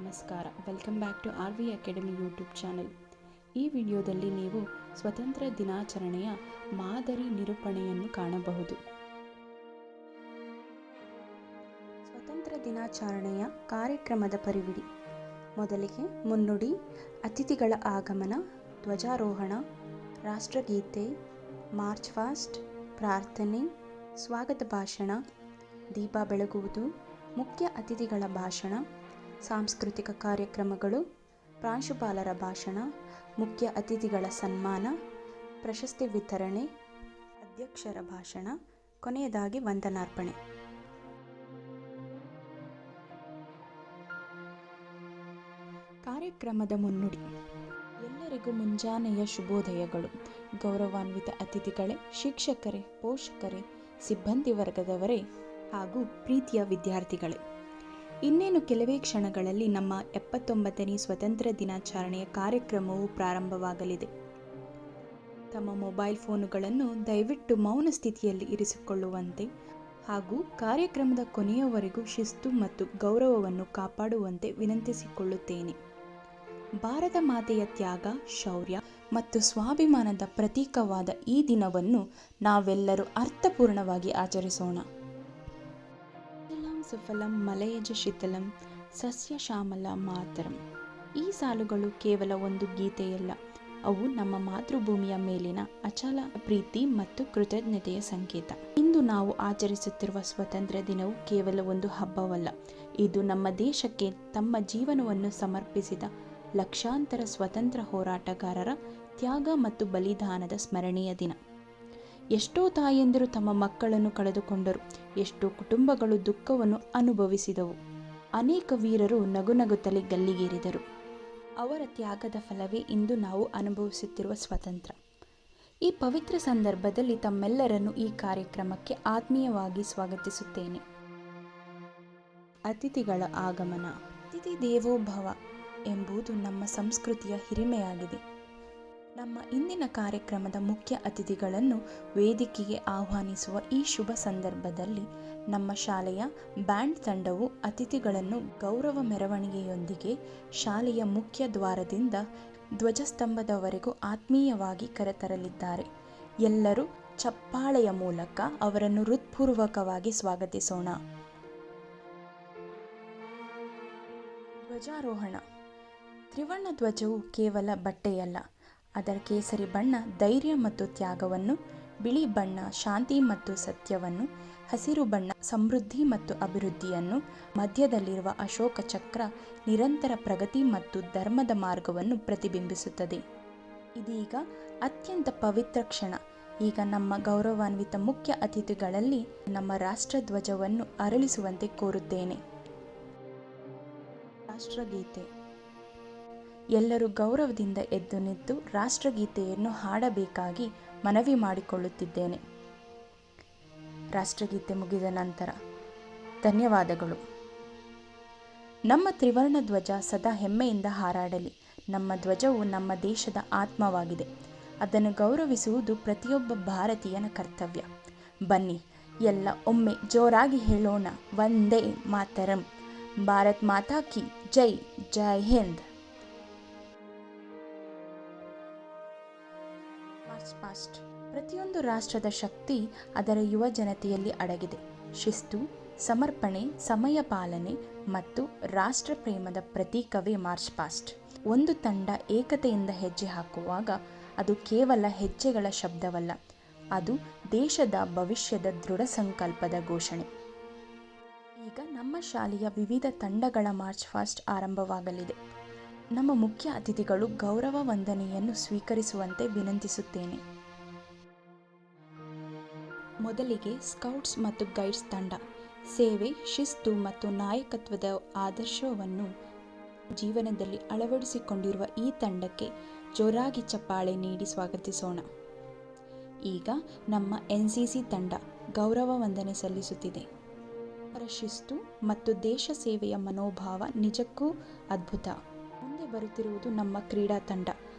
ನಮಸ್ಕಾರ, welcome back to R V academy YouTube channel. ಈ ವಿಡಿಯೋದಲ್ಲಿ ನೀವು ಸ್ವತಂತ್ರ ದಿನಾಚರಣೆಯ ಮಾದರಿ ನಿರೂಪಣೆಯನ್ನು ಕಾಣಬಹುದು. ಸ್ವತಂತ್ರ ದಿನಾಚರಣೆಯ ಕಾರ್ಯಕ್ರಮದ ಪರಿವಿಡಿ. ಮೊದಲಿಗೆ ಮುನ್ನುಡಿ, ಅತಿಥಿಗಳ ಆಗಮನ, ಧ್ವಜಾರೋಹಣ, ರಾಷ್ಟ್ರಗೀತೆ, ಮಾರ್ಚ್ ಫಾಸ್ಟ್, ಪ್ರಾರ್ಥನೆ, ಸ್ವಾಗತ ಭಾಷಣ, ದೀಪ ಬೆಳಗುವುದು, ಮುಖ್ಯ ಅತಿಥಿಗಳ ಭಾಷಣ, ಸಾಂಸ್ಕೃತಿಕ ಕಾರ್ಯಕ್ರಮಗಳು, ಪ್ರಾಂಶುಪಾಲರ ಭಾಷಣ, ಮುಖ್ಯ ಅತಿಥಿಗಳ ಸನ್ಮಾನ, ಪ್ರಶಸ್ತಿ ವಿತರಣೆ, ಅಧ್ಯಕ್ಷರ ಭಾಷಣ, ಕೊನೆಯದಾಗಿ ವಂದನಾರ್ಪಣೆ. ಕಾರ್ಯಕ್ರಮದ ಮುನ್ನುಡಿ. ಎಲ್ಲರಿಗೂ ಮುಂಜಾನೆಯ ಶುಭೋದಯಗಳು. ಗೌರವಾನ್ವಿತ ಅತಿಥಿಗಳೇ, ಶಿಕ್ಷಕರೇ, ಪೋಷಕರೇ, ಸಿಬ್ಬಂದಿ ವರ್ಗದವರೇ ಹಾಗೂ ಪ್ರೀತಿಯ ವಿದ್ಯಾರ್ಥಿಗಳೇ, ಇನ್ನೇನು ಕೆಲವೇ ಕ್ಷಣಗಳಲ್ಲಿ ನಮ್ಮ 79ನೇ ಸ್ವತಂತ್ರ ದಿನಾಚರಣೆಯ ಕಾರ್ಯಕ್ರಮವು ಪ್ರಾರಂಭವಾಗಲಿದೆ. ತಮ್ಮ ಮೊಬೈಲ್ ಫೋನುಗಳನ್ನು ದಯವಿಟ್ಟು ಮೌನ ಸ್ಥಿತಿಯಲ್ಲಿ ಇರಿಸಿಕೊಳ್ಳುವಂತೆ ಹಾಗೂ ಕಾರ್ಯಕ್ರಮದ ಕೊನೆಯವರೆಗೂ ಶಿಸ್ತು ಮತ್ತು ಗೌರವವನ್ನು ಕಾಪಾಡುವಂತೆ ವಿನಂತಿಸಿಕೊಳ್ಳುತ್ತೇನೆ. ಭಾರತ ಮಾತೆಯ ತ್ಯಾಗ, ಶೌರ್ಯ ಮತ್ತು ಸ್ವಾಭಿಮಾನದ ಪ್ರತೀಕವಾದ ಈ ದಿನವನ್ನು ನಾವೆಲ್ಲರೂ ಅರ್ಥಪೂರ್ಣವಾಗಿ ಆಚರಿಸೋಣ. ಸುಫಲಂ ಮಲಯಜ ಶಿಥಲಂ ಸಸ್ಯ ಶ್ಯಾಮಲ ಮಾತರಂ. ಈ ಸಾಲುಗಳು ಕೇವಲ ಒಂದು ಗೀತೆಯಲ್ಲ, ಅವು ನಮ್ಮ ಮಾತೃಭೂಮಿಯ ಮೇಲಿನ ಅಚಲ ಪ್ರೀತಿ ಮತ್ತು ಕೃತಜ್ಞತೆಯ ಸಂಕೇತ. ಇಂದು ನಾವು ಆಚರಿಸುತ್ತಿರುವ ಸ್ವಾತಂತ್ರ್ಯ ದಿನವು ಕೇವಲ ಒಂದು ಹಬ್ಬವಲ್ಲ, ಇದು ನಮ್ಮ ದೇಶಕ್ಕೆ ತಮ್ಮ ಜೀವನವನ್ನು ಸಮರ್ಪಿಸಿದ ಲಕ್ಷಾಂತರ ಸ್ವತಂತ್ರ ಹೋರಾಟಗಾರರ ತ್ಯಾಗ ಮತ್ತು ಬಲಿದಾನದ ಸ್ಮರಣೀಯ ದಿನ. ಎಷ್ಟೋ ತಾಯಂದಿರು ತಮ್ಮ ಮಕ್ಕಳನ್ನು ಕಳೆದುಕೊಂಡರು, ಎಷ್ಟೋ ಕುಟುಂಬಗಳು ದುಃಖವನ್ನು ಅನುಭವಿಸಿದವು, ಅನೇಕ ವೀರರು ನಗುನಗುತ್ತಲೇ ಗಲ್ಲಿಗೇರಿದರು. ಅವರ ತ್ಯಾಗದ ಫಲವೇ ಇಂದು ನಾವು ಅನುಭವಿಸುತ್ತಿರುವ ಸ್ವಾತಂತ್ರ್ಯ. ಈ ಪವಿತ್ರ ಸಂದರ್ಭದಲ್ಲಿ ತಮ್ಮೆಲ್ಲರನ್ನು ಈ ಕಾರ್ಯಕ್ರಮಕ್ಕೆ ಆತ್ಮೀಯವಾಗಿ ಸ್ವಾಗತಿಸುತ್ತೇನೆ. ಅತಿಥಿಗಳ ಆಗಮನ. ಅತಿಥಿ ದೇವೋ ಭವ ಎಂಬುದು ನಮ್ಮ ಸಂಸ್ಕೃತಿಯ ಹಿರಿಮೆಯಾಗಿದೆ. ನಮ್ಮ ಇಂದಿನ ಕಾರ್ಯಕ್ರಮದ ಮುಖ್ಯ ಅತಿಥಿಗಳನ್ನು ವೇದಿಕೆಗೆ ಆಹ್ವಾನಿಸುವ ಈ ಶುಭ ಸಂದರ್ಭದಲ್ಲಿ ನಮ್ಮ ಶಾಲೆಯ ಬ್ಯಾಂಡ್ ತಂಡವು ಅತಿಥಿಗಳನ್ನು ಗೌರವ ಮೆರವಣಿಗೆಯೊಂದಿಗೆ ಶಾಲೆಯ ಮುಖ್ಯ ದ್ವಾರದಿಂದ ಧ್ವಜಸ್ತಂಭದವರೆಗೂ ಆತ್ಮೀಯವಾಗಿ ಕರೆತರಲಿದ್ದಾರೆ. ಎಲ್ಲರೂ ಚಪ್ಪಾಳೆಯ ಮೂಲಕ ಅವರನ್ನು ಹೃತ್ಪೂರ್ವಕವಾಗಿ ಸ್ವಾಗತಿಸೋಣ. ಧ್ವಜಾರೋಹಣ. ತ್ರಿವರ್ಣ ಧ್ವಜವು ಕೇವಲ ಬಟ್ಟೆಯಲ್ಲ, ಅದರ ಕೇಸರಿ ಬಣ್ಣ ಧೈರ್ಯ ಮತ್ತು ತ್ಯಾಗವನ್ನು, ಬಿಳಿ ಬಣ್ಣ ಶಾಂತಿ ಮತ್ತು ಸತ್ಯವನ್ನು, ಹಸಿರು ಬಣ್ಣ ಸಮೃದ್ಧಿ ಮತ್ತು ಅಭಿವೃದ್ಧಿಯನ್ನು, ಮಧ್ಯದಲ್ಲಿರುವ ಅಶೋಕ ಚಕ್ರ ನಿರಂತರ ಪ್ರಗತಿ ಮತ್ತು ಧರ್ಮದ ಮಾರ್ಗವನ್ನು ಪ್ರತಿಬಿಂಬಿಸುತ್ತದೆ. ಇದೀಗ ಅತ್ಯಂತ ಪವಿತ್ರ ಕ್ಷಣ. ಈಗ ನಮ್ಮ ಗೌರವಾನ್ವಿತ ಮುಖ್ಯ ಅತಿಥಿಗಳಲ್ಲಿ ನಮ್ಮ ರಾಷ್ಟ್ರಧ್ವಜವನ್ನು ಅರಳಿಸುವಂತೆ ಕೋರುತ್ತೇನೆ. ರಾಷ್ಟ್ರಗೀತೆ. ಎಲ್ಲರೂ ಗೌರವದಿಂದ ಎದ್ದು ನಿಂತು ರಾಷ್ಟ್ರಗೀತೆಯನ್ನು ಹಾಡಬೇಕಾಗಿ ಮನವಿ ಮಾಡಿಕೊಳ್ಳುತ್ತಿದ್ದೇನೆ. ರಾಷ್ಟ್ರಗೀತೆ ಮುಗಿದ ನಂತರ ಧನ್ಯವಾದಗಳು. ನಮ್ಮ ತ್ರಿವರ್ಣ ಧ್ವಜ ಸದಾ ಹೆಮ್ಮೆಯಿಂದ ಹಾರಾಡಲಿ. ನಮ್ಮ ಧ್ವಜವು ನಮ್ಮ ದೇಶದ ಆತ್ಮವಾಗಿದೆ. ಅದನ್ನು ಗೌರವಿಸುವುದು ಪ್ರತಿಯೊಬ್ಬ ಭಾರತೀಯನ ಕರ್ತವ್ಯ. ಬನ್ನಿ ಎಲ್ಲ ಒಮ್ಮೆ ಜೋರಾಗಿ ಹೇಳೋಣ, ವಂದೇ ಮಾತರಂ. ಭಾರತ್ ಮಾತಾ ಕಿ ಜೈ. ಜೈ ಹಿಂದ್. ಫಾಸ್ಟ್. ಪ್ರತಿಯೊಂದು ರಾಷ್ಟ್ರದ ಶಕ್ತಿ ಅದರ ಯುವ ಜನತೆಯಲ್ಲಿ ಅಡಗಿದೆ. ಶಿಸ್ತು, ಸಮರ್ಪಣೆ, ಸಮಯ ಪಾಲನೆ ಮತ್ತು ರಾಷ್ಟ್ರ ಪ್ರೇಮದ ಪ್ರತೀಕವೇ ಮಾರ್ಚ್ ಪಾಸ್ಟ್. ಒಂದು ತಂಡ ಏಕತೆಯಿಂದ ಹೆಜ್ಜೆ ಹಾಕುವಾಗ ಅದು ಕೇವಲ ಹೆಜ್ಜೆಗಳ ಶಬ್ದವಲ್ಲ, ಅದು ದೇಶದ ಭವಿಷ್ಯದ ದೃಢ ಸಂಕಲ್ಪದ ಘೋಷಣೆ. ಈಗ ನಮ್ಮ ಶಾಲೆಯ ವಿವಿಧ ತಂಡಗಳ ಮಾರ್ಚ್ ಫಾಸ್ಟ್ ಆರಂಭವಾಗಲಿದೆ. ನಮ್ಮ ಮುಖ್ಯ ಅತಿಥಿಗಳು ಗೌರವ ವಂದನೆಯನ್ನು ಸ್ವೀಕರಿಸುವಂತೆ ವಿನಂತಿಸುತ್ತೇನೆ. ಮೊದಲಿಗೆ ಸ್ಕೌಟ್ಸ್ ಮತ್ತು ಗೈಡ್ಸ್ ತಂಡ ಸೇವೆ, ಶಿಸ್ತು ಮತ್ತು ನಾಯಕತ್ವದ ಆದರ್ಶವನ್ನು ಜೀವನದಲ್ಲಿ ಅಳವಡಿಸಿಕೊಂಡಿರುವ ಈ ತಂಡಕ್ಕೆ ಜೋರಾಗಿ ಚಪ್ಪಾಳೆ ನೀಡಿ ಸ್ವಾಗತಿಸೋಣ. ಈಗ ನಮ್ಮ NCC ತಂಡ ಗೌರವ ವಂದನೆ ಸಲ್ಲಿಸುತ್ತಿದೆ. ಅವರ ಶಿಸ್ತು ಮತ್ತು ದೇಶ ಸೇವೆಯ ಮನೋಭಾವ ನಿಜಕ್ಕೂ ಅದ್ಭುತ. ಮುಂದೆ ಬರುತ್ತಿರುವುದು ನಮ್ಮ ಕ್ರೀಡಾ ತಂಡ.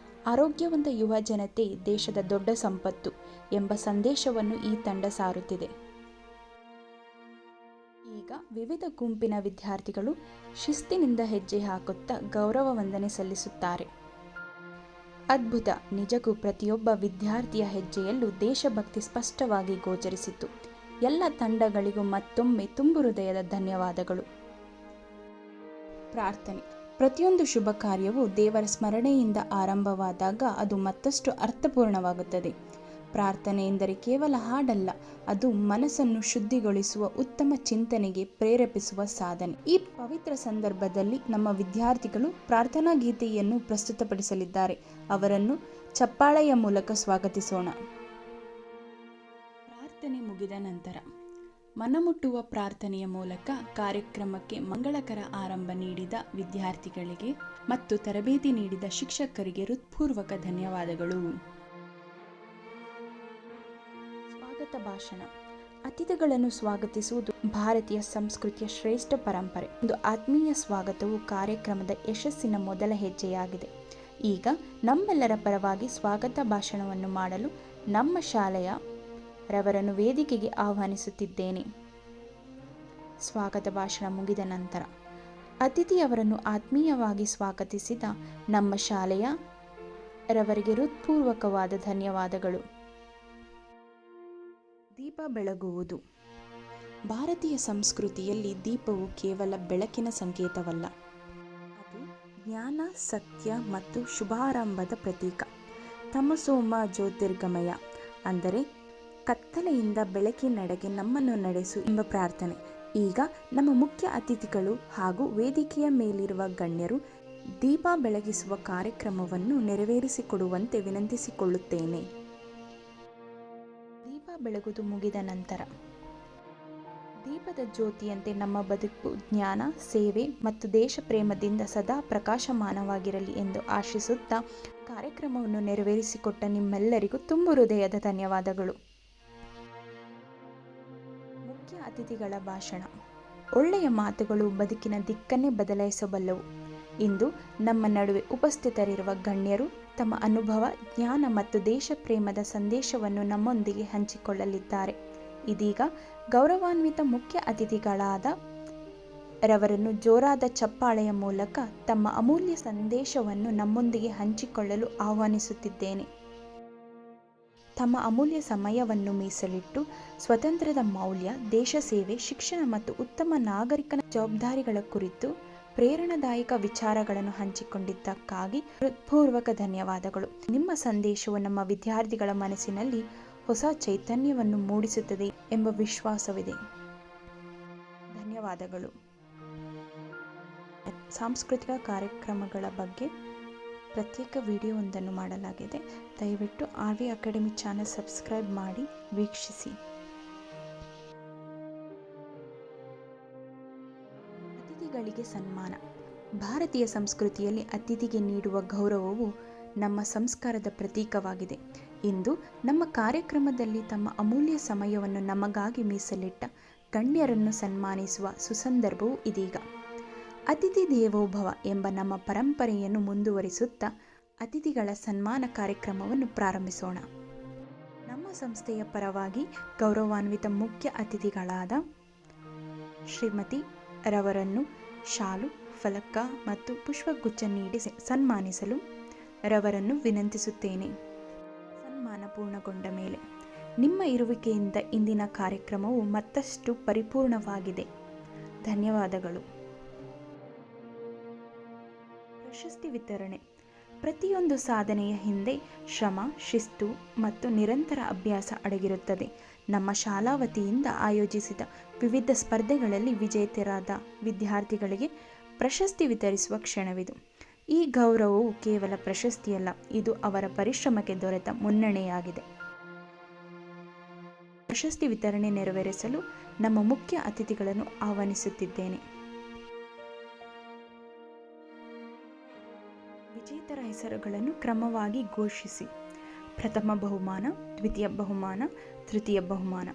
ಆರೋಗ್ಯವಂತ ಯುವ ಜನತೆ ದೇಶದ ದೊಡ್ಡ ಸಂಪತ್ತು ಎಂಬ ಸಂದೇಶವನ್ನು ಈ ತಂಡ ಸಾರುತ್ತಿದೆ. ಈಗ ವಿವಿಧ ಗುಂಪಿನ ವಿದ್ಯಾರ್ಥಿಗಳು ಶಿಸ್ತಿನಿಂದ ಹೆಜ್ಜೆ ಹಾಕುತ್ತಾ ಗೌರವ ವಂದನೆ ಸಲ್ಲಿಸುತ್ತಾರೆ. ಅದ್ಭುತ! ನಿಜಕ್ಕೂ ಪ್ರತಿಯೊಬ್ಬ ವಿದ್ಯಾರ್ಥಿಯ ಹೆಜ್ಜೆಯಲ್ಲೂ ದೇಶಭಕ್ತಿ ಸ್ಪಷ್ಟವಾಗಿ ಗೋಚರಿಸಿತು. ಎಲ್ಲ ತಂಡಗಳಿಗೂ ಮತ್ತೊಮ್ಮೆ ತುಂಬು ಹೃದಯದ ಧನ್ಯವಾದಗಳು. ಪ್ರಾರ್ಥನೆ. ಪ್ರತಿಯೊಂದು ಶುಭ ಕಾರ್ಯವೂ ದೇವರ ಸ್ಮರಣೆಯಿಂದ ಆರಂಭವಾದಾಗ ಅದು ಮತ್ತಷ್ಟು ಅರ್ಥಪೂರ್ಣವಾಗುತ್ತದೆ. ಪ್ರಾರ್ಥನೆ ಎಂದರೆ ಕೇವಲ ಹಾಡಲ್ಲ, ಅದು ಮನಸ್ಸನ್ನು ಶುದ್ಧಿಗೊಳಿಸುವ, ಉತ್ತಮ ಚಿಂತನೆಗೆ ಪ್ರೇರೇಪಿಸುವ ಸಾಧನೆ. ಈ ಪವಿತ್ರ ಸಂದರ್ಭದಲ್ಲಿ ನಮ್ಮ ವಿದ್ಯಾರ್ಥಿಗಳು ಪ್ರಾರ್ಥನಾ ಗೀತೆಯನ್ನು ಪ್ರಸ್ತುತಪಡಿಸಲಿದ್ದಾರೆ. ಅವರನ್ನು ಚಪ್ಪಾಳೆಯ ಮೂಲಕ ಸ್ವಾಗತಿಸೋಣ. ಪ್ರಾರ್ಥನೆ ಮುಗಿದ ನಂತರ ಮನಮುಟ್ಟುವ ಪ್ರಾರ್ಥನೆಯ ಮೂಲಕ ಕಾರ್ಯಕ್ರಮಕ್ಕೆ ಮಂಗಳಕರ ಆರಂಭ ನೀಡಿದ ವಿದ್ಯಾರ್ಥಿಗಳಿಗೆ ಮತ್ತು ತರಬೇತಿ ನೀಡಿದ ಶಿಕ್ಷಕರಿಗೆ ಹೃತ್ಪೂರ್ವಕ ಧನ್ಯವಾದಗಳು. ಸ್ವಾಗತ ಭಾಷಣ. ಅತಿಥಿಗಳನ್ನು ಸ್ವಾಗತಿಸುವುದು ಭಾರತೀಯ ಸಂಸ್ಕೃತಿಯ ಶ್ರೇಷ್ಠ ಪರಂಪರೆ. ಒಂದು ಆತ್ಮೀಯ ಸ್ವಾಗತವು ಕಾರ್ಯಕ್ರಮದ ಯಶಸ್ಸಿನ ಮೊದಲ ಹೆಜ್ಜೆಯಾಗಿದೆ. ಈಗ ನಮ್ಮೆಲ್ಲರ ಪರವಾಗಿ ಸ್ವಾಗತ ಭಾಷಣವನ್ನು ಮಾಡಲು ನಮ್ಮ ಶಾಲೆಯ ರವರನ್ನು ವೇದಿಕೆಗೆ ಆಹ್ವಾನಿಸುತ್ತಿದ್ದೇನೆ. ಸ್ವಾಗತ ಭಾಷಣ ಮುಗಿದ ನಂತರ ಅತಿಥಿಯವರನ್ನು ಆತ್ಮೀಯವಾಗಿ ಸ್ವಾಗತಿಸಿದ ನಮ್ಮ ಶಾಲೆಯ ರವರಿಗೆ ಹೃತ್ಪೂರ್ವಕವಾದ ಧನ್ಯವಾದಗಳು. ದೀಪ ಬೆಳಗುವುದು. ಭಾರತೀಯ ಸಂಸ್ಕೃತಿಯಲ್ಲಿ ದೀಪವು ಕೇವಲ ಬೆಳಕಿನ ಸಂಕೇತವಲ್ಲ, ಅದು ಜ್ಞಾನ, ಸತ್ಯ ಮತ್ತು ಶುಭಾರಂಭದ ಪ್ರತೀಕ. ತಮಸೋಮ ಜ್ಯೋತಿರ್ಗಮಯ ಅಂದರೆ ಕತ್ತಲೆಯಿಂದ ಬೆಳಕಿನೆಡೆಗೆ ನಮ್ಮನ್ನು ನಡೆಸು ಎಂಬ ಪ್ರಾರ್ಥನೆ. ಈಗ ನಮ್ಮ ಮುಖ್ಯ ಅತಿಥಿಗಳು ಹಾಗೂ ವೇದಿಕೆಯ ಮೇಲಿರುವ ಗಣ್ಯರು ದೀಪ ಬೆಳಗಿಸುವ ಕಾರ್ಯಕ್ರಮವನ್ನು ನೆರವೇರಿಸಿಕೊಡುವಂತೆ ವಿನಂತಿಸಿಕೊಳ್ಳುತ್ತೇನೆ. ದೀಪ ಬೆಳಗುವುದು ಮುಗಿದ ನಂತರ ದೀಪದ ಜ್ಯೋತಿಯಂತೆ ನಮ್ಮ ಬದುಕು ಜ್ಞಾನ, ಸೇವೆ ಮತ್ತು ದೇಶ ಪ್ರೇಮದಿಂದ ಸದಾ ಪ್ರಕಾಶಮಾನವಾಗಿರಲಿ ಎಂದು ಆಶಿಸುತ್ತಾ ಕಾರ್ಯಕ್ರಮವನ್ನು ನೆರವೇರಿಸಿಕೊಟ್ಟ ನಿಮ್ಮೆಲ್ಲರಿಗೂ ತುಂಬು ಹೃದಯದ ಧನ್ಯವಾದಗಳು. ಮುಖ್ಯ ಅತಿಥಿಗಳ ಭಾಷಣ. ಒಳ್ಳೆಯ ಮಾತುಗಳು ಬದುಕಿನ ದಿಕ್ಕನ್ನೇ ಬದಲಾಯಿಸಬಲ್ಲವು. ಇಂದು ನಮ್ಮ ನಡುವೆ ಉಪಸ್ಥಿತರಿರುವ ಗಣ್ಯರು ತಮ್ಮ ಅನುಭವ, ಜ್ಞಾನ ಮತ್ತು ದೇಶ ಪ್ರೇಮದ ಸಂದೇಶವನ್ನು ನಮ್ಮೊಂದಿಗೆ ಹಂಚಿಕೊಳ್ಳಲಿದ್ದಾರೆ. ಇದೀಗ ಗೌರವಾನ್ವಿತ ಮುಖ್ಯ ಅತಿಥಿಗಳಾದ ರವರನ್ನು ಜೋರಾದ ಚಪ್ಪಾಳೆಯ ಮೂಲಕ ತಮ್ಮ ಅಮೂಲ್ಯ ಸಂದೇಶವನ್ನು ನಮ್ಮೊಂದಿಗೆ ಹಂಚಿಕೊಳ್ಳಲು ಆಹ್ವಾನಿಸುತ್ತಿದ್ದೇನೆ. ತಮ್ಮ ಅಮೂಲ್ಯ ಸಮಯವನ್ನು ಮೀಸಲಿಟ್ಟು ಸ್ವತಂತ್ರದ ಮೌಲ್ಯ, ದೇಶ ಸೇವೆ, ಶಿಕ್ಷಣ ಮತ್ತು ಉತ್ತಮ ನಾಗರಿಕನ ಜವಾಬ್ದಾರಿಗಳ ಕುರಿತು ಪ್ರೇರಣಾದಾಯಕ ವಿಚಾರಗಳನ್ನು ಹಂಚಿಕೊಂಡಿದ್ದಕ್ಕಾಗಿ ಹೃತ್ಪೂರ್ವಕ ಧನ್ಯವಾದಗಳು. ನಿಮ್ಮ ಸಂದೇಶವು ನಮ್ಮ ವಿದ್ಯಾರ್ಥಿಗಳ ಮನಸ್ಸಿನಲ್ಲಿ ಹೊಸ ಚೈತನ್ಯವನ್ನು ಮೂಡಿಸುತ್ತದೆ ಎಂಬ ವಿಶ್ವಾಸವಿದೆ. ಧನ್ಯವಾದಗಳು. ಸಾಂಸ್ಕೃತಿಕ ಕಾರ್ಯಕ್ರಮಗಳ ಬಗ್ಗೆ ಪ್ರತ್ಯೇಕ ವಿಡಿಯೋವೊಂದನ್ನು ಮಾಡಲಾಗಿದೆ. ದಯವಿಟ್ಟು RV ಅಕಾಡೆಮಿ ಚಾನೆಲ್ ಸಬ್ಸ್ಕ್ರೈಬ್ ಮಾಡಿ ವೀಕ್ಷಿಸಿ. ಅತಿಥಿಗಳಿಗೆ ಸನ್ಮಾನ. ಭಾರತೀಯ ಸಂಸ್ಕೃತಿಯಲ್ಲಿ ಅತಿಥಿಗೆ ನೀಡುವ ಗೌರವವು ನಮ್ಮ ಸಂಸ್ಕಾರದ ಪ್ರತೀಕವಾಗಿದೆ. ಇಂದು ನಮ್ಮ ಕಾರ್ಯಕ್ರಮದಲ್ಲಿ ತಮ್ಮ ಅಮೂಲ್ಯ ಸಮಯವನ್ನು ನಮಗಾಗಿ ಮೀಸಲಿಟ್ಟ ಗಣ್ಯರನ್ನು ಸನ್ಮಾನಿಸುವ ಸುಸಂದರ್ಭವು ಇದೀಗ. ಅತಿಥಿ ದೇವೋಭವ ಎಂಬ ನಮ್ಮ ಪರಂಪರೆಯನ್ನು ಮುಂದುವರಿಸುತ್ತಾ ಅತಿಥಿಗಳ ಸನ್ಮಾನ ಕಾರ್ಯಕ್ರಮವನ್ನು ಪ್ರಾರಂಭಿಸೋಣ. ನಮ್ಮ ಸಂಸ್ಥೆಯ ಪರವಾಗಿ ಗೌರವಾನ್ವಿತ ಮುಖ್ಯ ಅತಿಥಿಗಳಾದ ಶ್ರೀಮತಿ ರವರನ್ನು ಶಾಲು, ಫಲಕ ಮತ್ತು ಪುಷ್ಪಗುಚ್ಛ ನೀಡಿ ಸನ್ಮಾನಿಸಲು ರವರನ್ನು ವಿನಂತಿಸುತ್ತೇನೆ. ಸನ್ಮಾನ ಪೂರ್ಣಗೊಂಡ ಮೇಲೆ ನಿಮ್ಮ ಇರುವಿಕೆಯಿಂದ ಇಂದಿನ ಕಾರ್ಯಕ್ರಮವು ಮತ್ತಷ್ಟು ಪರಿಪೂರ್ಣವಾಗಿದೆ. ಧನ್ಯವಾದಗಳು. ಪ್ರಶಸ್ತಿ ವಿತರಣೆ. ಪ್ರತಿಯೊಂದು ಸಾಧನೆಯ ಹಿಂದೆ ಶ್ರಮ, ಶಿಸ್ತು ಮತ್ತು ನಿರಂತರ ಅಭ್ಯಾಸ ಅಡಗಿರುತ್ತದೆ. ನಮ್ಮ ಶಾಲಾ ವತಿಯಿಂದ ಆಯೋಜಿಸಿದ ವಿವಿಧ ಸ್ಪರ್ಧೆಗಳಲ್ಲಿ ವಿಜೇತರಾದ ವಿದ್ಯಾರ್ಥಿಗಳಿಗೆ ಪ್ರಶಸ್ತಿ ವಿತರಿಸುವ ಕ್ಷಣವಿದು. ಈ ಗೌರವವು ಕೇವಲ ಪ್ರಶಸ್ತಿಯಲ್ಲ, ಇದು ಅವರ ಪರಿಶ್ರಮಕ್ಕೆ ದೊರೆತ ಮುನ್ನಡೆಯಾಗಿದೆ. ಪ್ರಶಸ್ತಿ ವಿತರಣೆ ನೆರವೇರಿಸಲು ನಮ್ಮ ಮುಖ್ಯ ಅತಿಥಿಗಳನ್ನು ಆಹ್ವಾನಿಸುತ್ತಿದ್ದೇನೆ. ವಿಜೇತರ ಹೆಸರುಗಳನ್ನು ಕ್ರಮವಾಗಿ ಘೋಷಿಸಿ. ಪ್ರಥಮ ಬಹುಮಾನ, ದ್ವಿತೀಯ ಬಹುಮಾನ, ತೃತೀಯ ಬಹುಮಾನ.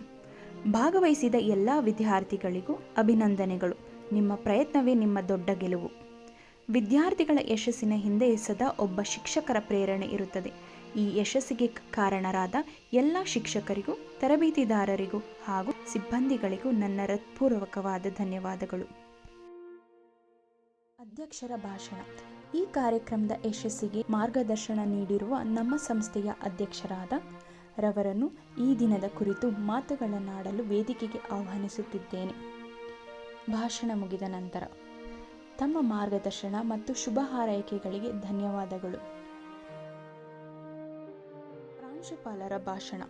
ಭಾಗವಹಿಸಿದ ಎಲ್ಲ ವಿದ್ಯಾರ್ಥಿಗಳಿಗೂ ಅಭಿನಂದನೆಗಳು. ನಿಮ್ಮ ಪ್ರಯತ್ನವೇ ನಿಮ್ಮ ದೊಡ್ಡ ಗೆಲುವು. ವಿದ್ಯಾರ್ಥಿಗಳ ಯಶಸ್ಸಿನ ಹಿಂದೆ ಸದಾ ಒಬ್ಬ ಶಿಕ್ಷಕರ ಪ್ರೇರಣೆ ಇರುತ್ತದೆ. ಈ ಯಶಸ್ಸಿಗೆ ಕಾರಣರಾದ ಎಲ್ಲ ಶಿಕ್ಷಕರಿಗೂ, ತರಬೇತಿದಾರರಿಗೂ ಹಾಗೂ ಸಿಬ್ಬಂದಿಗಳಿಗೂ ನನ್ನ ಹೃತ್ಪೂರ್ವಕವಾದ ಧನ್ಯವಾದಗಳು. ಅಧ್ಯಕ್ಷರ ಭಾಷಣ. ಈ ಕಾರ್ಯಕ್ರಮದ ಯಶಸ್ಸಿಗೆ ಮಾರ್ಗದರ್ಶನ ನೀಡಿರುವ ನಮ್ಮ ಸಂಸ್ಥೆಯ ಅಧ್ಯಕ್ಷರಾದ ರವರನ್ನು ಈ ದಿನದ ಕುರಿತು ಮಾತುಗಳನ್ನಾಡಲು ವೇದಿಕೆಗೆ ಆಹ್ವಾನಿಸುತ್ತಿದ್ದೇನೆ. ಭಾಷಣ ಮುಗಿದ ನಂತರ ತಮ್ಮ ಮಾರ್ಗದರ್ಶನ ಮತ್ತು ಶುಭ ಹಾರೈಕೆಗಳಿಗೆ ಧನ್ಯವಾದಗಳು. ಪ್ರಾಂಶುಪಾಲರ ಭಾಷಣ.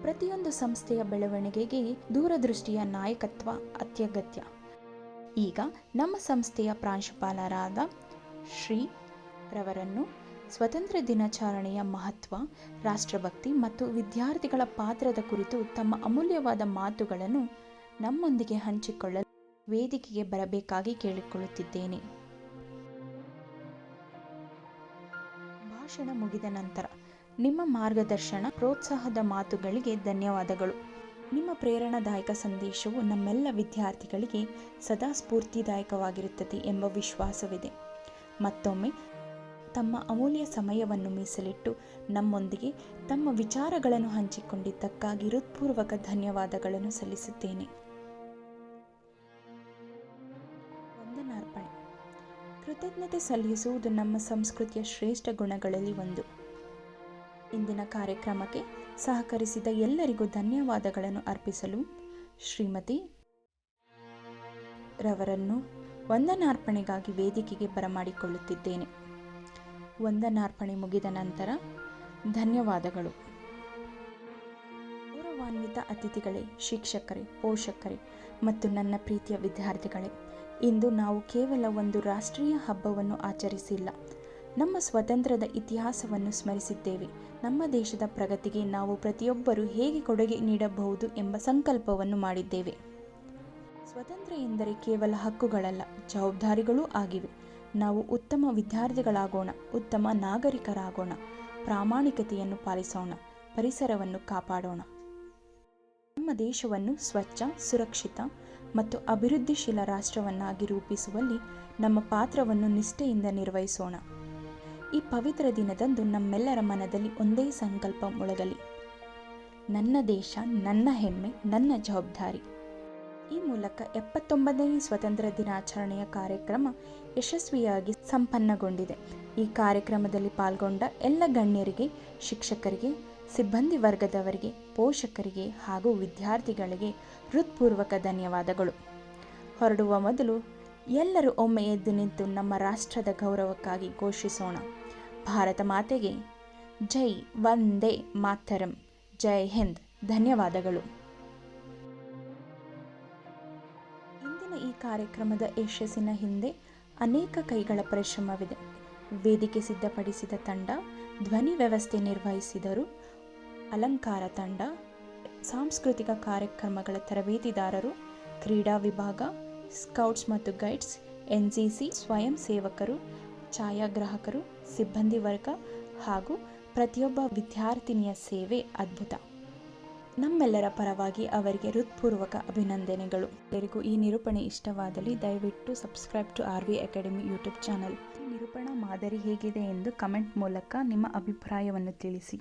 ಪ್ರತಿಯೊಂದು ಸಂಸ್ಥೆಯ ಬೆಳವಣಿಗೆಗೆ ದೂರದೃಷ್ಟಿಯ ನಾಯಕತ್ವ ಅತ್ಯಗತ್ಯ. ಈಗ ನಮ್ಮ ಸಂಸ್ಥೆಯ ಪ್ರಾಂಶುಪಾಲರಾದ ಶ್ರೀ ರವರನ್ನು ಸ್ವತಂತ್ರ ದಿನಾಚರಣೆಯ ಮಹತ್ವ, ರಾಷ್ಟ್ರಭಕ್ತಿ ಮತ್ತು ವಿದ್ಯಾರ್ಥಿಗಳ ಪಾತ್ರದ ಕುರಿತು ತಮ್ಮ ಅಮೂಲ್ಯವಾದ ಮಾತುಗಳನ್ನು ನಮ್ಮೊಂದಿಗೆ ಹಂಚಿಕೊಳ್ಳಲು ವೇದಿಕೆಗೆ ಬರಬೇಕಾಗಿ ಕೇಳಿಕೊಳ್ಳುತ್ತಿದ್ದೇನೆ. ಭಾಷಣ ಮುಗಿದ ನಂತರ ನಿಮ್ಮ ಮಾರ್ಗದರ್ಶನ, ಪ್ರೋತ್ಸಾಹದ ಮಾತುಗಳಿಗೆ ಧನ್ಯವಾದಗಳು. ನಿಮ್ಮ ಪ್ರೇರಣಾದಾಯಕ ಸಂದೇಶವು ನಮ್ಮೆಲ್ಲ ವಿದ್ಯಾರ್ಥಿಗಳಿಗೆ ಸದಾ ಸ್ಫೂರ್ತಿದಾಯಕವಾಗಿರುತ್ತದೆ ಎಂಬ ವಿಶ್ವಾಸವಿದೆ. ಮತ್ತೊಮ್ಮೆ ತಮ್ಮ ಅಮೂಲ್ಯ ಸಮಯವನ್ನು ಮೀಸಲಿಟ್ಟು ನಮ್ಮೊಂದಿಗೆ ತಮ್ಮ ವಿಚಾರಗಳನ್ನು ಹಂಚಿಕೊಂಡಿದ್ದಕ್ಕಾಗಿ ಹೃತ್ಪೂರ್ವಕ ಧನ್ಯವಾದಗಳನ್ನು ಸಲ್ಲಿಸುತ್ತೇನೆ. ವಂದನಾರ್ಪಣೆ. ಕೃತಜ್ಞತೆ ಸಲ್ಲಿಸುವುದು ನಮ್ಮ ಸಂಸ್ಕೃತಿಯ ಶ್ರೇಷ್ಠ ಗುಣಗಳಲ್ಲಿ ಒಂದು. ಇಂದಿನ ಕಾರ್ಯಕ್ರಮಕ್ಕೆ ಸಹಕರಿಸಿದ ಎಲ್ಲರಿಗೂ ಧನ್ಯವಾದಗಳನ್ನು ಅರ್ಪಿಸಲು ಶ್ರೀಮತಿ ರವರನ್ನು ವಂದನಾರ್ಪಣೆಗಾಗಿ ವೇದಿಕೆಗೆ ಬರಮಾಡಿಕೊಳ್ಳುತ್ತಿದ್ದೇನೆ. ವಂದನಾರ್ಪಣೆ ಮುಗಿದ ನಂತರ ಧನ್ಯವಾದಗಳು. ಗೌರವಾನ್ವಿತ ಅತಿಥಿಗಳೇ, ಶಿಕ್ಷಕರೇ, ಪೋಷಕರೇ ಮತ್ತು ನನ್ನ ಪ್ರೀತಿಯ ವಿದ್ಯಾರ್ಥಿಗಳೇ, ಇಂದು ನಾವು ಕೇವಲ ಒಂದು ರಾಷ್ಟ್ರೀಯ ಹಬ್ಬವನ್ನು ಆಚರಿಸಿಲ್ಲ, ನಮ್ಮ ಸ್ವಾತಂತ್ರ್ಯದ ಇತಿಹಾಸವನ್ನು ಸ್ಮರಿಸಿದ್ದೇವೆ. ನಮ್ಮ ದೇಶದ ಪ್ರಗತಿಗೆ ನಾವು ಪ್ರತಿಯೊಬ್ಬರೂ ಹೇಗೆ ಕೊಡುಗೆ ನೀಡಬಹುದು ಎಂಬ ಸಂಕಲ್ಪವನ್ನು ಮಾಡಿದ್ದೇವೆ. ಸ್ವಾತಂತ್ರ್ಯ ಎಂದರೆ ಕೇವಲ ಹಕ್ಕುಗಳಲ್ಲ, ಜವಾಬ್ದಾರಿಗಳೂ ಆಗಿವೆ. ನಾವು ಉತ್ತಮ ವಿದ್ಯಾರ್ಥಿಗಳಾಗೋಣ, ಉತ್ತಮ ನಾಗರಿಕರಾಗೋಣ, ಪ್ರಾಮಾಣಿಕತೆಯನ್ನು ಪಾಲಿಸೋಣ, ಪರಿಸರವನ್ನು ಕಾಪಾಡೋಣ. ನಮ್ಮ ದೇಶವನ್ನು ಸ್ವಚ್ಛ, ಸುರಕ್ಷಿತ ಮತ್ತು ಅಭಿವೃದ್ಧಿಶೀಲ ರಾಷ್ಟ್ರವನ್ನಾಗಿ ರೂಪಿಸುವಲ್ಲಿ ನಮ್ಮ ಪಾತ್ರವನ್ನು ನಿಷ್ಠೆಯಿಂದ ನಿರ್ವಹಿಸೋಣ. ಈ ಪವಿತ್ರ ದಿನದಂದು ನಮ್ಮೆಲ್ಲರ ಮನದಲ್ಲಿ ಒಂದೇ ಸಂಕಲ್ಪ ಮೊಳಗಲಿ: ನನ್ನ ದೇಶ, ನನ್ನ ಹೆಮ್ಮೆ, ನನ್ನ ಜವಾಬ್ದಾರಿ. ಈ ಮೂಲಕ 79ನೇ ಸ್ವಾತಂತ್ರ್ಯ ದಿನಾಚರಣೆಯ ಕಾರ್ಯಕ್ರಮ ಯಶಸ್ವಿಯಾಗಿ ಸಂಪನ್ನಗೊಂಡಿದೆ. ಈ ಕಾರ್ಯಕ್ರಮದಲ್ಲಿ ಪಾಲ್ಗೊಂಡ ಎಲ್ಲ ಗಣ್ಯರಿಗೆ, ಶಿಕ್ಷಕರಿಗೆ, ಸಿಬ್ಬಂದಿ ವರ್ಗದವರಿಗೆ, ಪೋಷಕರಿಗೆ ಹಾಗೂ ವಿದ್ಯಾರ್ಥಿಗಳಿಗೆ ಹೃತ್ಪೂರ್ವಕ ಧನ್ಯವಾದಗಳು. ಹೊರಡುವ ಮೊದಲು ಎಲ್ಲರೂ ಒಮ್ಮೆ ಎದ್ದು ನಿಂತು ನಮ್ಮ ರಾಷ್ಟ್ರದ ಗೌರವಕ್ಕಾಗಿ ಘೋಷಿಸೋಣ: ಭಾರತ ಮಾತೆಗೆ ಜೈ, ವಂದೇ ಮಾತರಂ, ಜೈ ಹಿಂದ್. ಧನ್ಯವಾದಗಳು. ಇಂದಿನ ಈ ಕಾರ್ಯಕ್ರಮದ ಯಶಸ್ಸಿನ ಹಿಂದೆ ಅನೇಕ ಕೈಗಳ ಪರಿಶ್ರಮವಿದೆ. ವೇದಿಕೆ ಸಿದ್ಧಪಡಿಸಿದ ತಂಡ, ಧ್ವನಿ ವ್ಯವಸ್ಥೆ ನಿರ್ವಹಿಸಿದರು, ಅಲಂಕಾರ ತಂಡ, ಸಾಂಸ್ಕೃತಿಕ ಕಾರ್ಯಕ್ರಮಗಳ ತರಬೇತಿದಾರರು, ಕ್ರೀಡಾ ವಿಭಾಗ, ಸ್ಕೌಟ್ಸ್ ಮತ್ತು ಗೈಡ್ಸ್, NCC ಸ್ವಯಂ ಸೇವಕರು, ಛಾಯಾಗ್ರಾಹಕರು, ಸಿಬ್ಬಂದಿ ವರ್ಗ ಹಾಗೂ ಪ್ರತಿಯೊಬ್ಬ ವಿದ್ಯಾರ್ಥಿನಿಯ ಸೇವೆ ಅದ್ಭುತ. ನಮ್ಮೆಲ್ಲರ ಪರವಾಗಿ ಅವರಿಗೆ ಹೃತ್ಪೂರ್ವಕ ಅಭಿನಂದನೆಗಳು. ಎಲ್ಲರಿಗೂ ಈ ನಿರೂಪಣೆ ಇಷ್ಟವಾದಲ್ಲಿ ದಯವಿಟ್ಟು subscribe to RV academy YouTube channel. ಈ ನಿರೂಪಣಾ ಮಾದರಿ ಹೇಗಿದೆ ಎಂದು ಕಮೆಂಟ್ ಮೂಲಕ ನಿಮ್ಮ ಅಭಿಪ್ರಾಯವನ್ನು ತಿಳಿಸಿ.